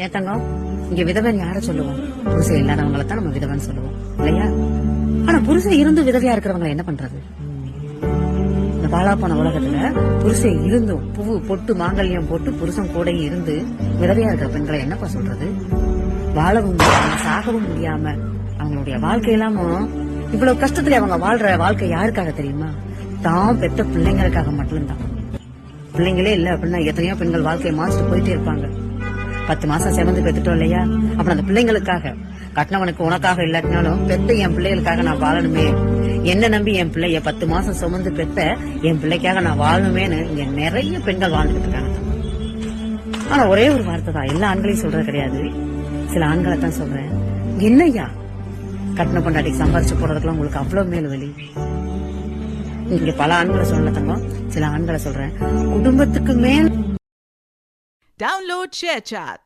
ஏன் தங்கம், இங்க விதவன் யார சொல்லுவோம்? புருஷன் இல்லாதவங்களை தான் நம்ம விதவன் சொல்லுவோம் இல்லையா? ஆனா புருஷன் இருந்து விதவையா இருக்கிறவங்க என்ன பண்றது? இந்த பாலா போன உலகத்துல புருஷன் இருந்தும் பூவு பொட்டு மாங்கல்யம் போட்டு புருஷன் கூட இருந்து விதவையா இருக்கிற பெண்களை என்னப்பா சொல்றது? வாழவும் முடியாம சாகவும் முடியாம அவங்களுடைய வாழ்க்கையெல்லாமும் இவ்வளவு கஷ்டத்துல அவங்க வாழ்ற வாழ்க்கை யாருக்காக தெரியுமா? தான் பெத்த பிள்ளைங்களுக்காக மட்டும்தான். பிள்ளைங்களே இல்ல அப்படின்னா எத்தனையோ பெண்கள் வாழ்க்கையை மாற்றிட்டு போயிட்டே இருப்பாங்க. 10 மாசம் செவந்து பெத்துட்டோம் இல்லையா? அப்புறம் அந்த பிள்ளைங்களுக்காக, கட்டினவனுக்கு உனக்காக இல்லாட்டினாலும் பெத்த என் பிள்ளைகளுக்காக நான் வாழணுமே, என்ன நம்பி என் பிள்ளைய 10 மாசம் சுமந்து பெத்த என் பிள்ளைக்காக நான் வாழணுமேன்னு இங்க நிறைய பெண்கள் வாழ்ந்துட்டு இருக்காங்க. ஆனா ஒரே ஒரு வார்த்தை தான், எல்லா ஆண்களையும் சொல்றது கிடையாது, சில ஆண்களை தான் சொல்றேன். என்னய்யா கட்டின பொண்டாட்டிக்கு சம்பாரிச்சு போறதுக்குலாம் உங்களுக்கு அவ்வளவு மேல் வலி? இங்க பல ஆண்களை சொல்லல தங்கம், சில ஆண்களை சொல்றேன். குடும்பத்துக்கு மேல் Download ShareChat.